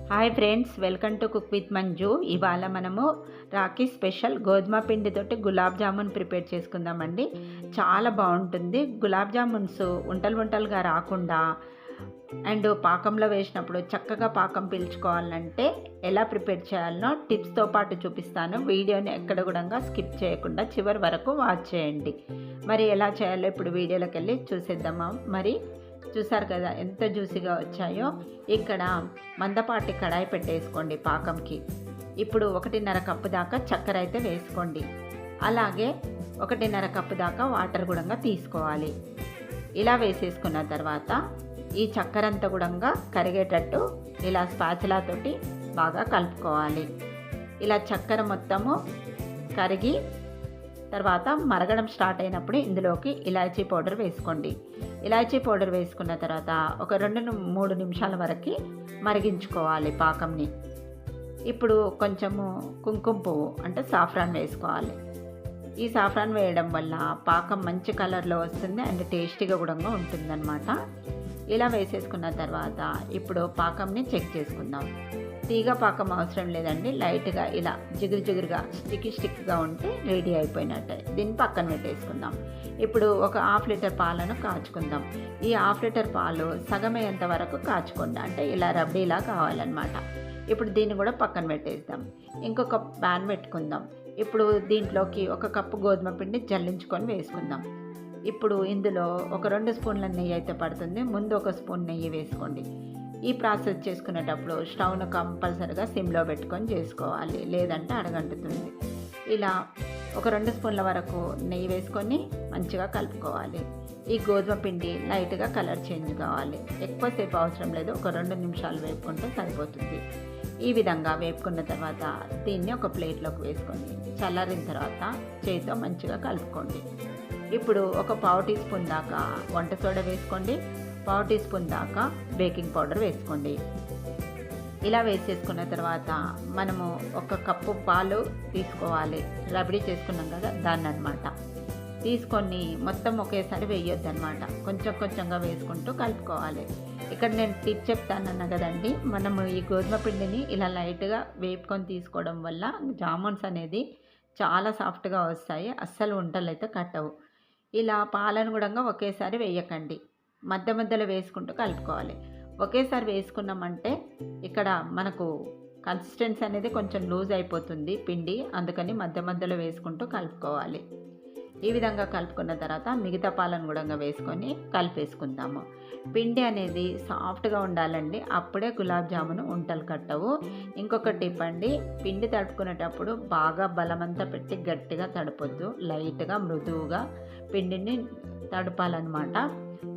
Hi friends, welcome to cook with Manju. ఇవాళ మనము Rakhi special గోధుమ పిండితోటి గులాబ్ జామున్ ప్రిపేర్ చేసుకుందామండి. చాలా బాగుంటుంది. గులాబ్ జామున్స్ ఉంటలుగా రాకుండా అండ్ పాకంలో వేసినప్పుడు చక్కగా పాకం పీల్చుకోవాలంటే ఎలా ప్రిపేర్ చేయాలనో టిప్స్తో పాటు చూపిస్తాను. వీడియోని ఎక్కడ కూడా స్కిప్ చేయకుండా చివరి వరకు వాచ్ చేయండి. మరి ఎలా చేయాలో ఇప్పుడు వీడియోలోకి వెళ్ళి చూసేద్దామా. మరి చూసారు కదా ఎంత జ్యూసీగా వచ్చాయో. ఇక్కడ మందపాటి కడాయి పెట్టేసుకోండి పాకంకి. ఇప్పుడు 1.5 కప్పు దాకా చక్కెర అయితే వేసుకోండి. అలాగే 1.5 కప్పు దాకా వాటర్ కూడా తీసుకోవాలి. ఇలా వేసేసుకున్న తర్వాత ఈ చక్కెర అంతా కూడా కరిగేటట్టు ఇలా స్పాచులాతోటి బాగా కలుపుకోవాలి. ఇలా చక్కెర మొత్తము కరిగి తర్వాత మరగడం స్టార్ట్ అయినప్పుడు ఇందులోకి ఇలాచీ పౌడర్ వేసుకోండి. ఇలాచీ పౌడర్ వేసుకున్న తర్వాత ఒక 2-3 నిమిషాల వరకు మరిగించుకోవాలి పాకంని. ఇప్పుడు కొంచెము కుంకుమ పువ్వు అంటే సాఫ్రాన్ వేసుకోవాలి. ఈ సాఫ్రాన్ వేయడం వల్ల పాకం మంచి కలర్లో వస్తుంది అండ్ టేస్టీగా కూడా ఉంటుందన్నమాట. ఇలా వేసేసుకున్న తర్వాత ఇప్పుడు పాకంని చెక్ చేసుకుందాం. తీగ పాకం అవసరం లేదండి, లైట్గా ఇలా జిగురుగా స్టిక్గా ఉంటే రెడీ అయిపోయినట్టే. దీన్ని పక్కన పెట్టేసుకుందాం. ఇప్పుడు ఒక 1/2 లీటర్ పాలను కాచుకుందాం. ఈ 1/2 లీటర్ పాలు సగమయ్యేంత వరకు కాచుకోండి, అంటే ఇలా రబ్డీలా కావాలన్నమాట. ఇప్పుడు దీన్ని కూడా పక్కన పెట్టేద్దాం. ఇంకొక ప్యాన్ పెట్టుకుందాం. ఇప్పుడు దీంట్లోకి 1 కప్పు గోధుమ పిండి జల్లించుకొని వేసుకుందాం. ఇప్పుడు ఇందులో ఒక 2 స్పూన్ల నెయ్యి అయితే పడుతుంది. ముందు 1 స్పూన్ నెయ్యి వేసుకోండి. ఈ ప్రాసెస్ చేసుకునేటప్పుడు స్టవ్ను కంపల్సరిగా సిమ్లో పెట్టుకొని చేసుకోవాలి, లేదంటే అడగంటుతుంది. ఇలా ఒక 2 స్పూన్ల వరకు నెయ్యి వేసుకొని మంచిగా కలుపుకోవాలి. ఈ గోధుమ పిండి లైట్గా కలర్ చేంజ్ కావాలి. ఎక్కువసేపు అవసరం లేదు, ఒక 2 నిమిషాలు వేపుకుంటే సరిపోతుంది. ఈ విధంగా వేపుకున్న తర్వాత దీన్ని ఒక ప్లేట్లోకి వేసుకొని చల్లారిన తర్వాత చేతితో మంచిగా కలుపుకోండి. ఇప్పుడు ఒక 1/4 టీ స్పూన్ దాకా వంట సోడా వేసుకోండి. 1/4 టీ స్పూన్ దాకా బేకింగ్ పౌడర్ వేసుకోండి. ఇలా వేసేసుకున్న తర్వాత మనము 1 కప్పు పాలు తీసుకోవాలి. రబడీ చేసుకున్నాం కదా దాన్ని అనమాట. తీసుకొని మొత్తం ఒకేసారి వేయొద్దనమాట, కొంచెంగా వేసుకుంటూ కలుపుకోవాలి. ఇక్కడ నేను టిప్ చెప్తానన్నా కదండి, మనము ఈ గోధుమ పిండిని ఇలా లైట్గా వేపుకొని తీసుకోవడం వల్ల జామున్స్ అనేది చాలా సాఫ్ట్గా వస్తాయి, అస్సలు వంటలు అయితే కట్టవు. ఇలా పాలను కూడా ఒకేసారి వేయకండి, మధ్యలో వేసుకుంటూ కలుపుకోవాలి. ఒకేసారి వేసుకున్నామంటే ఇక్కడ మనకు కన్సిస్టెన్సీ అనేది కొంచెం లూజ్ అయిపోతుంది పిండి, అందుకని మధ్యలో వేసుకుంటూ కలుపుకోవాలి. ఈ విధంగా కలుపుకున్న తర్వాత మిగతా పాలను కూడా వేసుకొని కలిపేసుకుందాము. పిండి అనేది సాఫ్ట్గా ఉండాలండి, అప్పుడే గులాబ్ జామున్ ఉంటలు కట్టవు. ఇంకొక టిప్ అండి, పిండి తడుపుకునేటప్పుడు బాగా బలమంతా పెట్టి గట్టిగా తడపొద్దు, లైట్గా మృదువుగా పిండిని తడపాలన్నమాట.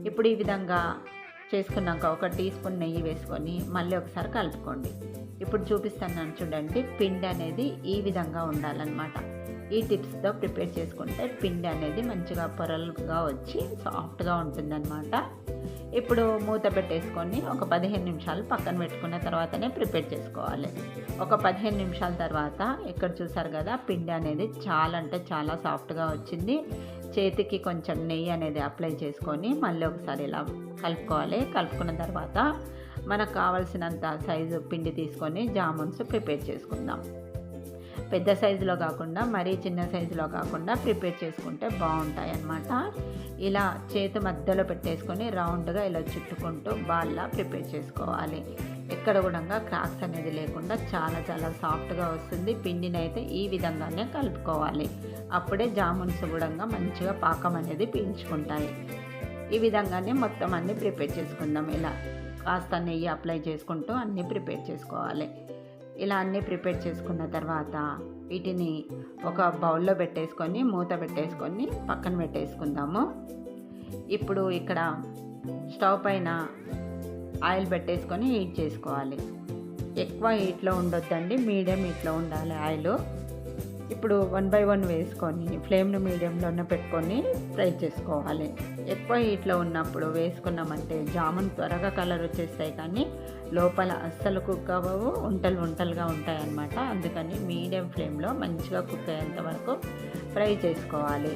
ఇప్పుడు ఈ విధంగా చేసుకున్నాక 1 టీ స్పూన్ నెయ్యి వేసుకొని మళ్ళీ ఒకసారి కలుపుకోండి. ఇప్పుడు చూపిస్తున్నాను చూడండి, పిండి అనేది ఈ విధంగా ఉండాలన్నమాట. ఈ టిప్స్తో ప్రిపేర్ చేసుకుంటే పిండి అనేది మంచిగా పొరలుగా వచ్చి సాఫ్ట్గా ఉంటుందన్నమాట. ఇప్పుడు మూత పెట్టేసుకొని ఒక 15 నిమిషాలు పక్కన పెట్టుకున్న తర్వాతనే ప్రిపేర్ చేసుకోవాలి. ఒక 15 నిమిషాల తర్వాత ఇక్కడ చూసారు కదా, పిండి అనేది చాలా అంటే చాలా సాఫ్ట్గా వచ్చింది. చేతికి కొంచెం నెయ్యి అనేది అప్లై చేసుకొని మళ్ళీ ఒకసారి ఇలా కలుపుకోవాలి. కలుపుకున్న తర్వాత మనకు కావాల్సినంత సైజు పిండి తీసుకొని జామున్స్ ప్రిపేర్ చేసుకుందాం. పెద్ద సైజులో కాకుండా మరీ చిన్న సైజులో కాకుండా ప్రిపేర్ చేసుకుంటే బాగుంటాయి అన్నమాట. ఇలా చేతి మధ్యలో పెట్టేసుకొని రౌండ్గా ఇలా చుట్టుకుంటూ బాల్లా ప్రిపేర్ చేసుకోవాలి. ఎక్కడ కూడా క్రాక్స్ అనేది లేకుండా చాలా సాఫ్ట్గా వస్తుంది. పిండిని అయితే ఈ విధంగానే కలుపుకోవాలి, అప్పుడే జామున్స్ కూడా మంచిగా పాకం అనేది పీల్చుకుంటాయి. ఈ విధంగానే మొత్తం అన్నీ ప్రిపేర్ చేసుకుందాం. ఇలా కాస్త నెయ్యి అప్లై చేసుకుంటూ అన్నీ ప్రిపేర్ చేసుకోవాలి. ఇలా అన్నీ ప్రిపేర్ చేసుకున్న తర్వాత వీటిని ఒక బౌల్లో పెట్టేసుకొని మూత పెట్టేసుకొని పక్కన పెట్టేసుకుందాము. ఇప్పుడు ఇక్కడ స్టవ్ పైన ఆయిల్ పెట్టేసుకొని హీట్ చేసుకోవాలి. ఎక్కువ హీట్లో ఉండొద్దండి, మీడియం హీట్లో ఉండాలి ఆయిల్. ఇప్పుడు 1 బై 1 వేసుకొని ఫ్లేమ్ను మీడియంలోనే పెట్టుకొని ఫ్రై చేసుకోవాలి. ఎక్కువ హీట్లో ఉన్నప్పుడు వేసుకున్నామంటే జామున్ త్వరగా కలర్ వచ్చేస్తాయి, కానీ లోపల అస్సలు కుక్ అవ్వవు, ఉంటలుగా ఉంటాయన్నమాట. అందుకని మీడియం ఫ్లేమ్లో మంచిగా కుక్ అయ్యేంత వరకు ఫ్రై చేసుకోవాలి.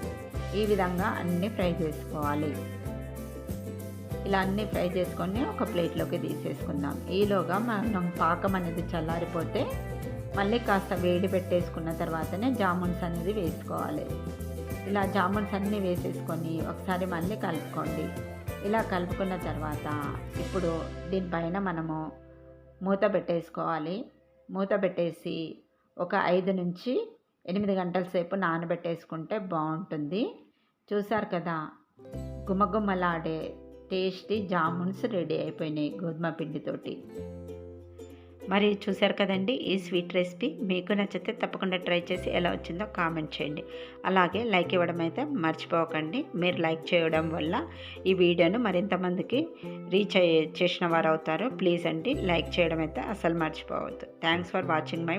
ఈ విధంగా అన్నీ ఫ్రై చేసుకోవాలి. ఇలా అన్నీ ఫ్రై చేసుకొని ఒక ప్లేట్లోకి తీసేసుకుందాం. ఈలోగా మనం పాకం అనేది చల్లారిపోతే మళ్ళీ కాస్త వేడి పెట్టేసుకున్న తర్వాతనే జామున్స్ అనేది వేసుకోవాలి. ఇలా జామున్స్ అన్నీ వేసేసుకొని ఒకసారి మళ్ళీ కలుపుకోండి. ఇలా కలుపుకున్న తర్వాత ఇప్పుడు దీనిపైన మనము మూత పెట్టేసుకోవాలి. మూత పెట్టేసి ఒక 5 నుంచి 8 గంటల సేపు నానబెట్టేసుకుంటే బాగుంటుంది. చూసారు కదా, గుమగుమలాడే టేస్టీ జామున్స్ రెడీ అయిపోయినాయి గోధుమ పిండితోటి. మరి చూసారు కదండి, ఈ స్వీట్ రెసిపీ మీకు నచ్చితే తప్పకుండా ట్రై చేసి ఎలా వచ్చిందో కామెంట్ చేయండి. అలాగే లైక్ ఇవ్వడం అయితే మర్చిపోకండి. మీరు లైక్ చేయడం వల్ల ఈ వీడియోను మరింతమందికి చేసిన వారు అవుతారు. ప్లీజ్ అండి, లైక్ చేయడం అయితే అసలు మర్చిపోవద్దు. Thanks for watching my